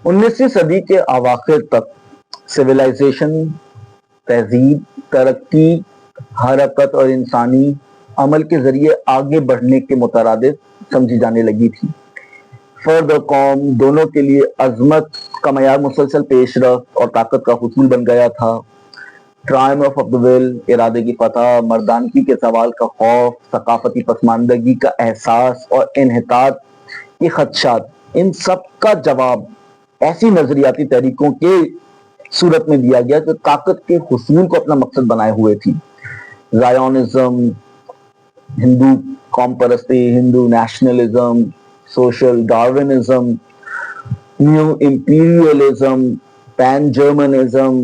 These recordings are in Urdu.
19ویں صدی کے اواخر تک سویلائزیشن، تہذیب، ترقی، حرکت اور انسانی عمل کے ذریعے آگے بڑھنے کے مترادف سمجھی جانے لگی تھی۔ فرد اور قوم دونوں کے لیے عظمت کا معیار مسلسل پیش رفت اور طاقت کا حصول بن گیا تھا۔ ٹرائمف آف دی ول، ارادے کی فتح، مردانگی کے زوال کا خوف، ثقافتی پسماندگی کا احساس اور انحطاط کے خدشات، ان سب کا جواب ایسی نظریاتی تحریکوں کے صورت میں دیا گیا جو طاقت کے حصول کو اپنا مقصد بنائے ہوئے تھی۔ زائونزم، ہندو قوم پرستی، Hindu nationalism, social Darwinism, new imperialism, pan Germanism,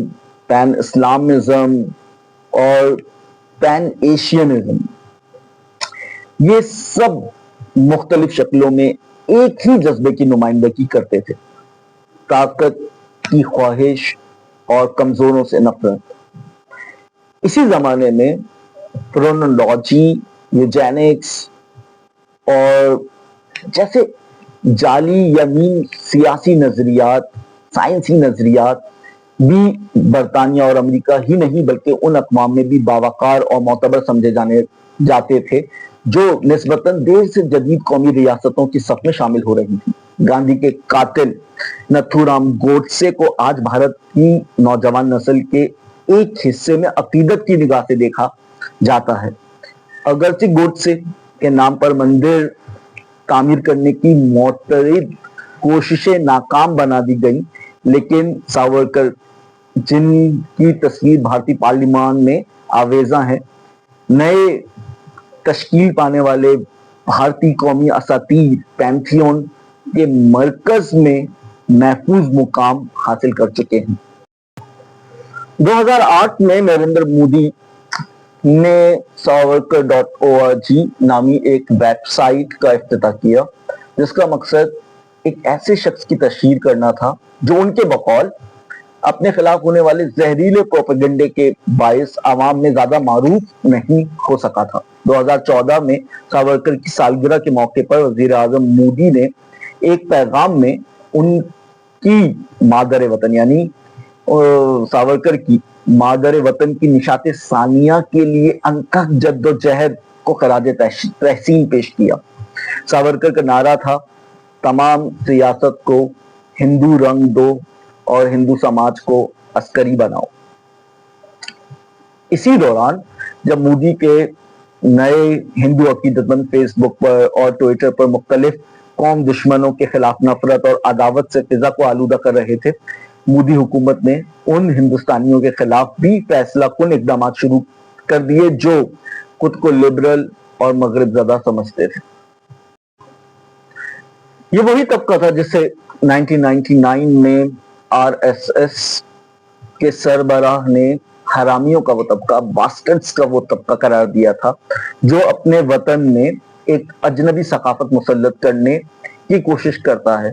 pan Islamism اور پین ایشینزم، یہ سب مختلف شکلوں میں ایک ہی جذبے کی نمائندگی کرتے تھے: طاقت کی خواہش اور کمزوروں سے نفرت۔ اسی زمانے میں فرونولوجی، یوجینکس اور جیسے جعلی یا نیم سیاسی نظریات، سائنسی نظریات بھی برطانیہ اور امریکہ ہی نہیں بلکہ ان اقوام میں بھی باوقار اور معتبر سمجھے جاتے تھے جو نسبتاً دیر سے جدید قومی ریاستوں کی صف میں شامل ہو رہی تھی۔ گاندھی کے قاتل نتھو رام گوڈسے کو آج بھارت کی نوجوان نسل کے ایک حصے میں عقیدت کی نگاہ سے دیکھا جاتا ہے۔ اگرچہ گوڈسے کے نام پر مندر تعمیر کرنے کی معترض کوششیں ناکام بنا دی گئیں، لیکن ساورکر، جن کی تصویر بھارتی پارلیمان میں آویزاں ہے، نئے تشکیل پانے والے بھارتی قومی اساطیر پینتھیون کے مرکز میں محفوظ مقام حاصل کر چکے ہیں۔ 2008 میں نریندر مودی نے savarkar.org نامی ایک ویب سائٹ کا افتتاح کیا، جس کا مقصد ایک ایسے شخص کی تشہیر کرنا تھا جو ان کے بقول اپنے خلاف ہونے والے زہریلے پروپیگنڈے کے باعث عوام میں زیادہ معروف نہیں ہو سکا تھا۔ 2014 میں ساورکر کی سالگرہ کے موقع پر وزیر اعظم مودی نے ایک پیغام میں ان کی مادر وطن یعنی ساورکر کی مادر وطن کی نشاط ثانیہ کے لیے انتھک جد و جہد کو خراج تحسین پیش کیا۔ ساورکر کا نعرہ تھا: تمام سیاست کو ہندو رنگ دو اور ہندو سماج کو عسکری بناؤ۔ اسی دوران جب مودی کے نئے ہندو عقیدت مند فیس بک پر اور ٹویٹر پر مختلف قوم دشمنوں کے خلاف نفرت اور عداوت سے فضا کو آلودہ کر رہے تھے، مودی حکومت نے ان ہندوستانیوں کے خلاف بھی فیصلہ کن اقدامات شروع کر دیے جو خود کو لبرل اور مغرب زدہ سمجھتے تھے۔ یہ وہی طبقہ تھا جسے 1999 میں RSS کے سربراہ نے حرامیوں کا وہ طبقہ، باسٹرڈز کا وہ طبقہ قرار دیا تھا جو اپنے وطن میں ایک اجنبی ثقافت مسلط کرنے کی کوشش کرتا ہے۔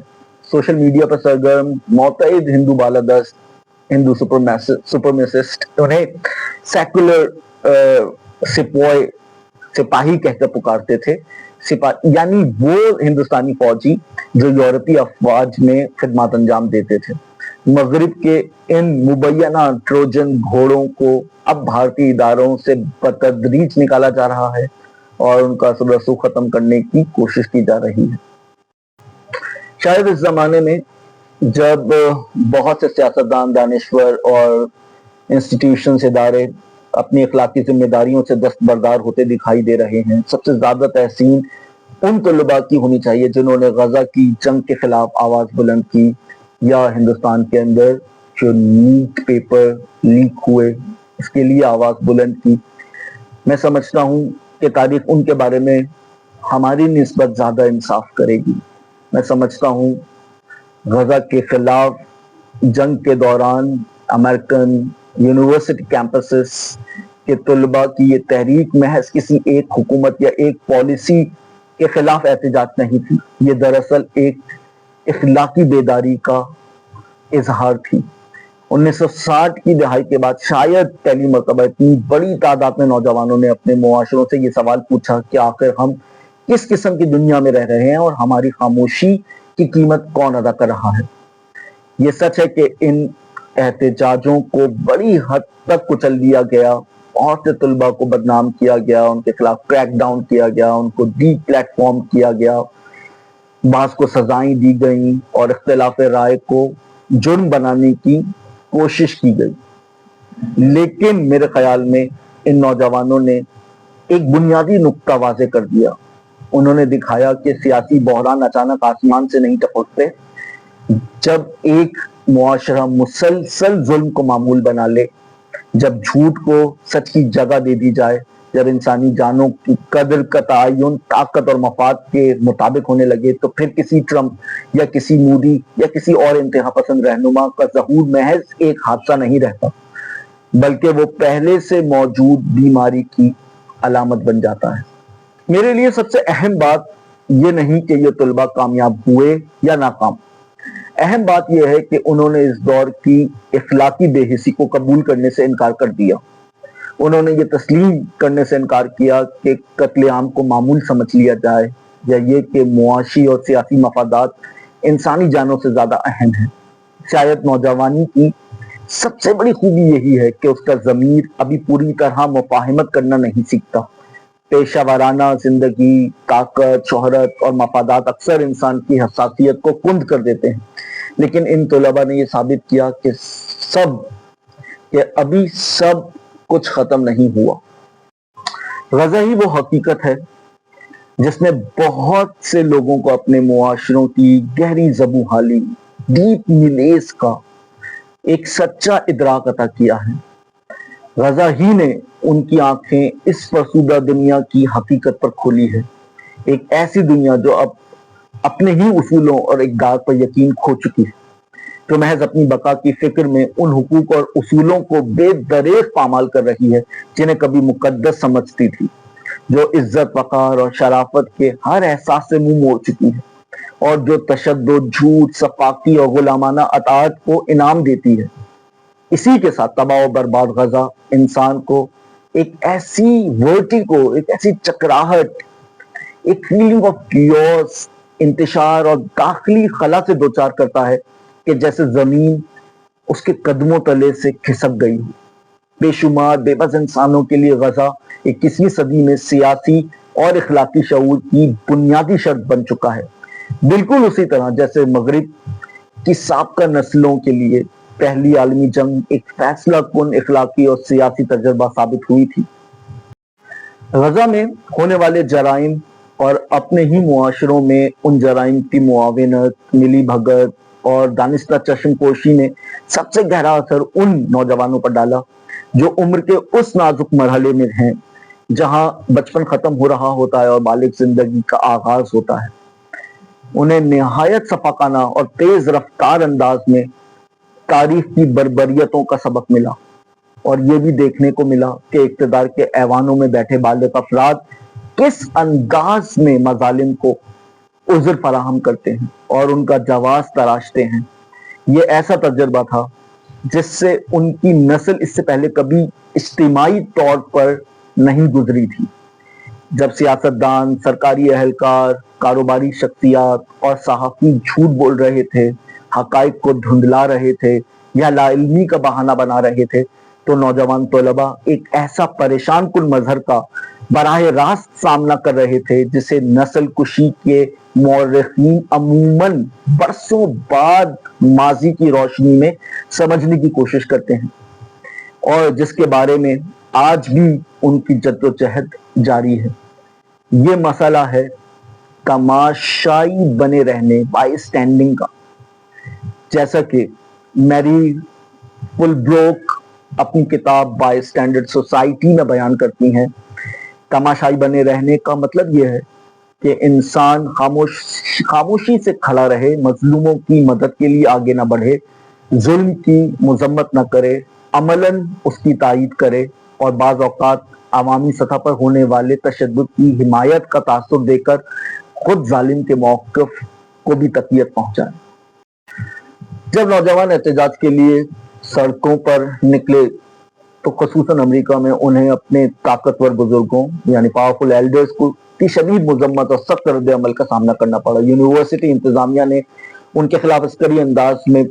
سوشل میڈیا پر سرگرم، معتقد ہندو بالادست، ہندو سپرمیسسٹ انہیں سیکولر سپاہی کہہ کر پکارتے تھے، یعنی وہ ہندوستانی فوجی جو یورپی افواج میں خدمات انجام دیتے تھے۔ مغرب کے ان مبینہ ٹروجن گھوڑوں کو اب بھارتی اداروں سے بتدریج نکالا جا رہا ہے اور ان کا اثر و رسوخ ختم کرنے کی کوشش کی جا رہی ہے۔ شاید اس زمانے میں جب بہت سے سیاستدان، دانشور اور انسٹیٹیوشنز، ادارے اپنی اخلاقی ذمہ داریوں سے دستبردار ہوتے دکھائی دے رہے ہیں، سب سے زیادہ تحسین ان طلباء کی ہونی چاہیے جنہوں نے غزہ کی جنگ کے خلاف آواز بلند کی، یا ہندوستان کے اندر جو نیٹ پیپر لیک ہوئے اس کے لیے آواز بلند کی۔ میں سمجھتا ہوں کہ تاریخ ان کے بارے میں ہماری نسبت زیادہ انصاف کرے گی۔ میں سمجھتا ہوں غزہ کے خلاف جنگ کے دوران امریکن یونیورسٹی کیمپسز کے طلباء کی یہ تحریک محض کسی ایک حکومت یا ایک پالیسی کے خلاف احتجاج نہیں تھی، یہ دراصل ایک اخلاقی بیداری کا اظہار تھی۔ 1960 کی دہائی کے بعد شاید پہلی مرتبہ اتنی بڑی تعداد میں نوجوانوں نے اپنے معاشروں سے یہ سوال پوچھا کہ آخر ہم کس قسم کی دنیا میں رہ رہے ہیں اور ہماری خاموشی کی قیمت کون ادا کر رہا ہے۔ یہ سچ ہے کہ ان احتجاجوں کو بڑی حد تک کچل دیا گیا، بہت سے طلباء کو بدنام کیا گیا، ان کے خلاف کریک ڈاؤن کیا گیا، ان کو ڈی پلیٹ فارم کیا گیا، بعض کو سزائیں دی گئیں اور اختلاف رائے کو جرم بنانے کی کوشش کی گئی۔ لیکن میرے خیال میں ان نوجوانوں نے ایک بنیادی نقطہ واضح کر دیا۔ انہوں نے دکھایا کہ سیاسی بحران اچانک آسمان سے نہیں ٹپکتے۔ جب ایک معاشرہ مسلسل ظلم کو معمول بنا لے، جب جھوٹ کو سچ کی جگہ دے دی جائے، جب انسانی جانوں کی قدر کا تعین طاقت اور مفاد کے مطابق ہونے لگے، تو پھر کسی ٹرمپ یا کسی مودی یا کسی اور انتہا پسند رہنما کا ظہور محض ایک حادثہ نہیں رہتا، بلکہ وہ پہلے سے موجود بیماری کی علامت بن جاتا ہے۔ میرے لیے سب سے اہم بات یہ نہیں کہ یہ طلباء کامیاب ہوئے یا ناکام، اہم بات یہ ہے کہ انہوں نے اس دور کی اخلاقی بے حسی کو قبول کرنے سے انکار کر دیا۔ انہوں نے یہ تسلیم کرنے سے انکار کیا کہ قتل عام کو معمول سمجھ لیا جائے، یا یہ کہ معاشی اور سیاسی مفادات انسانی جانوں سے زیادہ اہم ہیں۔ شاید نوجوانی کی سب سے بڑی خوبی یہی ہے کہ اس کا ضمیر ابھی پوری طرح مفاہمت کرنا نہیں سیکھتا۔ پیشہ ورانہ زندگی، طاقت، شہرت اور مفادات اکثر انسان کی حساسیت کو کند کر دیتے ہیں، لیکن ان طلباء نے یہ ثابت کیا کہ ابھی سب کچھ ختم نہیں ہوا۔ غزہ ہی وہ حقیقت ہے جس نے بہت سے لوگوں کو اپنے معاشروں کی گہری زبوں-حالی، ڈیپ ملیز کا ایک سچا ادراک عطا کیا ہے۔ غزہ ہی نے ان کی آنکھیں اس فرسودہ دنیا کی حقیقت پر کھولی ہے، ایک ایسی دنیا جو اب اپنے ہی اصولوں اور اقدار پر یقین کھو چکی ہے، جو محض اپنی بقا کی فکر میں ان حقوق اور اصولوں کو بے دریغ پامال کر رہی ہے جنہیں کبھی مقدس سمجھتی تھی، جو عزت، وقار اور شرافت کے ہر احساس سے منہ موڑ چکی ہے، اور جو تشدد، جھوٹ، سفاکی اور غلامانہ اطاعت کو انعام دیتی ہے۔ اسی کے ساتھ تباہ و برباد غزہ انسان کو ایک ایسی ورٹیگو، ایک ایسی چکراہٹ، ایک فیلنگ آف کیوس، انتشار اور داخلی خلا سے دوچار کرتا ہے کہ جیسے زمین اس کے قدموں تلے سے کھسک گئی ہو۔ بے شمار بے بس انسانوں کے لیے غزہ 21ویں صدی میں سیاسی اور اخلاقی شعور کی بنیادی شرط بن چکا ہے، بالکل اسی طرح جیسے مغرب کی سابقہ نسلوں کے لیے پہلی عالمی جنگ ایک فیصلہ کن اخلاقی اور سیاسی تجربہ ثابت ہوئی تھی۔ غزہ میں ہونے والے جرائم اور اپنے ہی معاشروں میں ان جرائم کی معاونت، ملی بھگت اور دانستہ چشم پوشی نے سب سے گہرا اثر ان نوجوانوں پر ڈالا جو عمر کے اس نازک مرحلے میں ہیں جہاں بچپن ختم ہو رہا ہوتا ہے اور بالغ زندگی کا آغاز ہوتا ہے۔ انہیں نہایت سفاکانہ اور تیز رفتار انداز میں تاریخ کی بربریتوں کا سبق ملا، اور یہ بھی دیکھنے کو ملا کہ اقتدار کے ایوانوں میں بیٹھے بالغ افراد کس انداز میں مظالم کو عذر فراہم کرتے ہیں اور ان کا جواز تراشتے ہیں۔ یہ ایسا تجربہ تھا جس سے ان کی نسل اس سے پہلے کبھی اجتماعی طور پر نہیں گزری تھی، جب سیاستدان، سرکاری اہلکار، کاروباری شخصیات اور صحافی جھوٹ بول رہے تھے، حقائق کو دھندلا رہے تھے یا لا علمی کا بہانہ بنا رہے تھے، تو نوجوان طلباء ایک ایسا پریشان کن مظہر کا براہ راست سامنا کر رہے تھے جسے نسل کشی کے مورخین عموماً برسوں بعد ماضی کی روشنی میں سمجھنے کی کوشش کرتے ہیں، اور جس کے بارے میں آج بھی ان کی جدوجہد جاری ہے۔ یہ مسئلہ ہے تماشائی بنے رہنے، بائی اسٹینڈنگ کا۔ جیسا کہ میری فلبروک اپنی کتاب بائی اسٹینڈرڈ سوسائٹی میں بیان کرتی ہیں، تماشائی بنے رہنے کا مطلب یہ ہے کہ انسان خاموشی سے کھڑا رہے، مظلوموں کی مدد کے لیے آگے نہ بڑھے، ظلم کی مذمت نہ کرے، عملاً اس کی تائید کرے، اور بعض اوقات عوامی سطح پر ہونے والے تشدد کی حمایت کا تاثر دے کر خود ظالم کے موقف کو بھی تقویت پہنچائے۔ جب نوجوان احتجاج کے لیے سڑکوں پر نکلے تو خصوصاً امریکہ میں انہیں اپنے طاقتور بزرگوں یعنی پاورفل ایلڈرز کی شدید مذمت اور سخت رد عمل کا سامنا کرنا پڑا۔ یونیورسٹی انتظامیہ نے ان کے خلاف عسکری انداز میں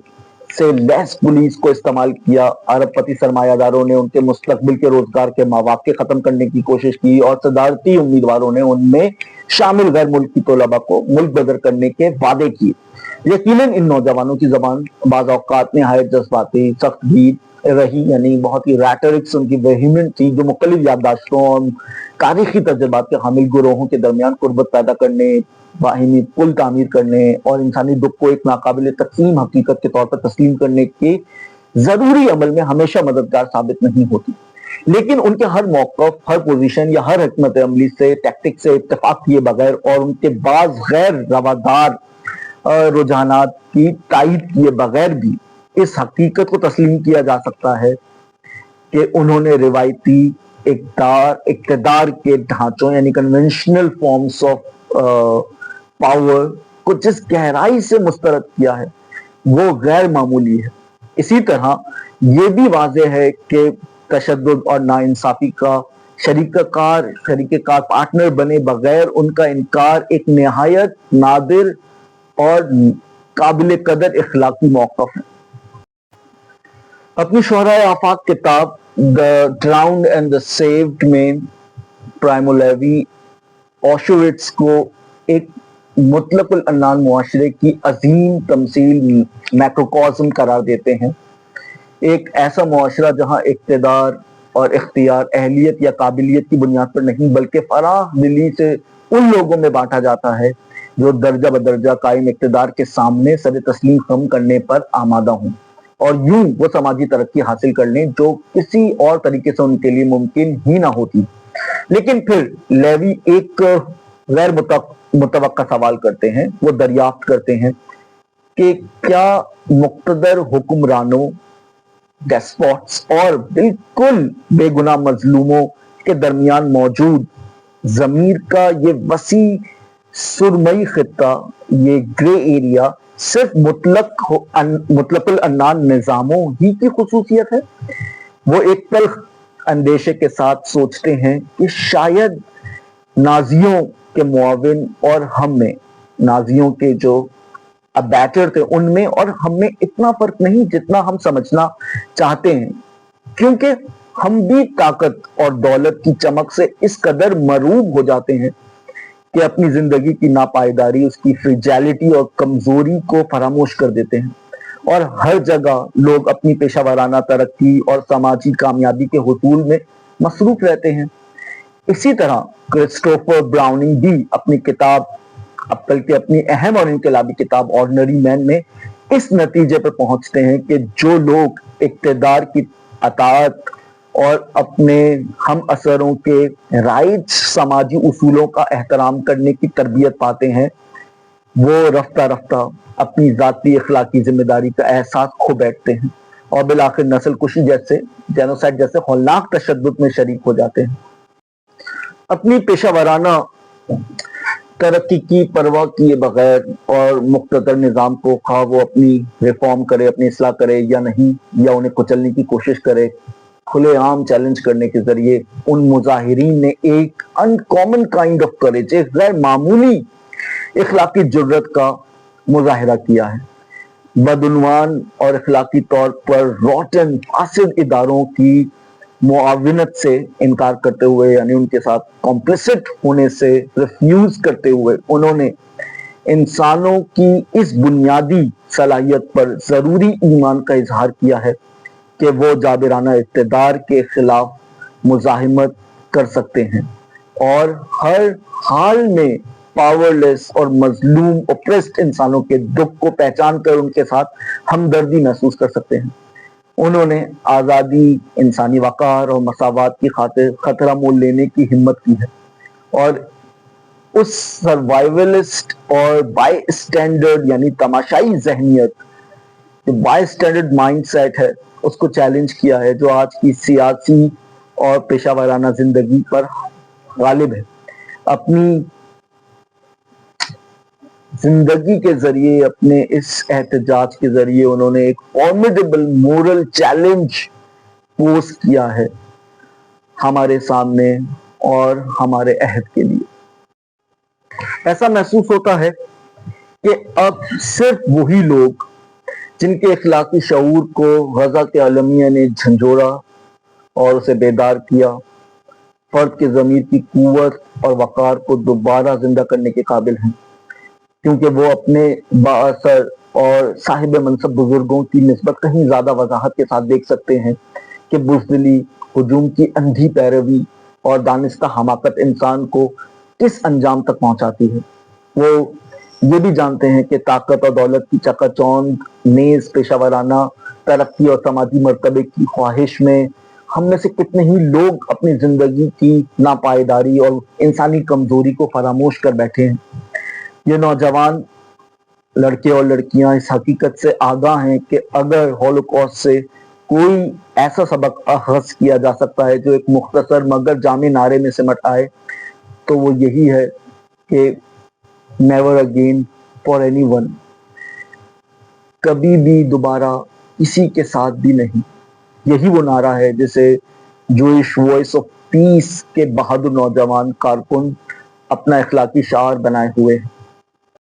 سے لیس پولیس کو استعمال کیا، عرب پتی سرمایہ داروں نے ان کے مستقبل کے روزگار کے مواقع ختم کرنے کی کوشش کی، اور صدارتی امیدواروں نے ان میں شامل غیر ملکی طلباء کو ملک بدر کرنے کے وعدے کیے۔ یقیناً ان نوجوانوں کی زبان بعض اوقات نہایت جذباتی، سخت گیر رہی، یعنی بہت ہی ریٹرکس ان کی وہیمنٹ تھی، جو مختلف یادداشتوں اور تاریخی تجربات کے حامل گروہوں کے درمیان قربت پیدا کرنے، باہمی پل تعمیر کرنے اور انسانی دکھ کو ایک ناقابل تقسیم حقیقت کے طور پر تسلیم کرنے کے ضروری عمل میں ہمیشہ مددگار ثابت نہیں ہوتی۔ لیکن ان کے ہر موقف، ہر پوزیشن یا ہر حکمت عملی سے، ٹیکٹک سے اتفاق کیے بغیر اور ان کے بعض غیر روادار رجحانات کی تائید کیے بغیر بھی اس حقیقت کو تسلیم کیا جا سکتا ہے کہ انہوں نے روایتی اقتدار کے ڈھانچوں یعنی کنونشنل فارمز آف پاور کو جس گہرائی سے مسترد کیا ہے وہ غیر معمولی ہے۔ اسی طرح یہ بھی واضح ہے کہ تشدد اور ناانصافی کا شریک کار پارٹنر بنے بغیر ان کا انکار ایک نہایت نادر اور قابل قدر اخلاقی موقف ہے۔ اپنی شہرائے آفاق کتاب The Drowned and the Saved میں پرائمو لیوی اوشویٹس کو ایک مطلق العنان معاشرے کی عظیم تمثیل میکروکازم قرار دیتے ہیں، ایک ایسا معاشرہ جہاں اقتدار اور اختیار اہلیت یا قابلیت کی بنیاد پر نہیں بلکہ فراخ دلی سے ان لوگوں میں بانٹا جاتا ہے جو درجہ بدرجہ قائم اقتدار کے سامنے سر تسلیم خم کرنے پر آمادہ ہوں اور یوں وہ سماجی ترقی حاصل کر لیں جو کسی اور طریقے سے ان کے لیے ممکن ہی نہ ہوتی۔ لیکن پھر لیوی ایک غیر متوقع سوال کرتے ہیں، وہ دریافت کرتے ہیں کہ کیا مقتدر حکمرانوں، ڈیسپوٹس اور بالکل بے گناہ مظلوموں کے درمیان موجود ضمیر کا یہ وسیع سرمئی خطہ، یہ گرے ایریا، صرف مطلق العنان نظاموں ہی کی خصوصیت ہے؟ وہ ایک تلخ اندیشے کے ساتھ سوچتے ہیں کہ شاید نازیوں کے معاون اور ہم میں، نازیوں کے جو ابیٹر تھے ان میں اور ہم میں اتنا فرق نہیں جتنا ہم سمجھنا چاہتے ہیں، کیونکہ ہم بھی طاقت اور دولت کی چمک سے اس قدر مروب ہو جاتے ہیں کہ اپنی زندگی کی ناپائیداری، اس کی فریجیلٹی اور کمزوری کو فراموش کر دیتے ہیں، اور ہر جگہ لوگ اپنی پیشہ ورانہ ترقی اور سماجی کامیابی کے حصول میں مصروف رہتے ہیں۔ اسی طرح کرسٹوفر براؤننگ بھی اپنی کتاب، بلکہ اپنی اہم اور انقلابی کتاب آرڈنری مین میں اس نتیجے پر پہنچتے ہیں کہ جو لوگ اقتدار کی اطاعت اور اپنے ہم اثروں کے رائج سماجی اصولوں کا احترام کرنے کی تربیت پاتے ہیں، وہ رفتہ رفتہ اپنی ذاتی اخلاقی ذمہ داری کا احساس کھو بیٹھتے ہیں اور بالآخر نسل کشی جیسے جینوسائیڈ جیسے ہولناک تشدد میں شریک ہو جاتے ہیں۔ اپنی پیشہ ورانہ ترقی کی پرواہ کیے بغیر اور مقتدر نظام کو خواہ وہ اپنی ریفارم کرے، اپنی اصلاح کرے یا نہیں، یا انہیں کچلنے کی کوشش کرے، کھلے عام چیلنج کرنے کے ذریعے ان مظاہرین نے ایک انکامن کائنڈ آف کریج، ایک غیر معمولی اخلاقی جرت کا مظاہرہ کیا ہے۔ بدعنوان اور اخلاقی طور پر روٹن فاسد اداروں کی معاونت سے انکار کرتے ہوئے، یعنی ان کے ساتھ کمپلسٹ ہونے سے ریفیوز کرتے ہوئے، انہوں نے انسانوں کی اس بنیادی صلاحیت پر ضروری ایمان کا اظہار کیا ہے کہ وہ جابرانہ اقتدار کے خلاف مزاحمت کر سکتے ہیں اور ہر حال میں پاورلیس اور مظلوم اوپریسڈ انسانوں کے دکھ کو پہچان کر ان کے ساتھ ہمدردی محسوس کر سکتے ہیں۔ انہوں نے آزادی، انسانی وقار اور مساوات کی خاطر خطرہ مول لینے کی ہمت کی ہے، اور اس سروائیولسٹ اور بائی اسٹینڈرڈ یعنی تماشائی ذہنیت، جو بائی اسٹینڈرڈ مائنڈ سیٹ ہے، اس کو چیلنج کیا ہے جو آج کی سیاسی اور پیشہ ورانہ زندگی پر غالب ہے۔ اپنی زندگی کے ذریعے، اپنے اس احتجاج کے ذریعے انہوں نے ایک فارمیڈیبل مورل چیلنج پوز کیا ہے ہمارے سامنے اور ہمارے عہد کے لیے۔ ایسا محسوس ہوتا ہے کہ اب صرف وہی لوگ جن کے اخلاقی شعور کو غزہ کے عالمیہ نے جھنجھوڑا اور اسے بیدار کیا، فرد کے ضمیر کی قوت اور وقار کو دوبارہ زندہ کرنے کے قابل ہیں، کیونکہ وہ اپنے بااثر اور صاحب منصب بزرگوں کی نسبت کہیں زیادہ وضاحت کے ساتھ دیکھ سکتے ہیں کہ بزدلی، ہجوم کی اندھی پیروی اور دانستہ حماقت انسان کو کس انجام تک پہنچاتی ہے۔ وہ یہ بھی جانتے ہیں کہ طاقت اور دولت کی چکا چوند نیز پیشہ ورانہ ترقی اور سماجی مرتبے کی خواہش میں ہم میں سے کتنے ہی لوگ اپنی زندگی کی ناپائیداری اور انسانی کمزوری کو فراموش کر بیٹھے ہیں۔ یہ نوجوان لڑکے اور لڑکیاں اس حقیقت سے آگاہ ہیں کہ اگر ہولوکاسٹ سے کوئی ایسا سبق اخذ کیا جا سکتا ہے جو ایک مختصر مگر جامع نعرے میں سمٹ آئے تو وہ یہی ہے کہ never again for any one, کبھی بھی دوبارہ کسی کے ساتھ بھی نہیں۔ یہی وہ نعرہ ہے جسے جوئش وائس آف پیس کے بہادر نوجوان کارکن اپنا اخلاقی شعار بنائے ہوئے ہیں۔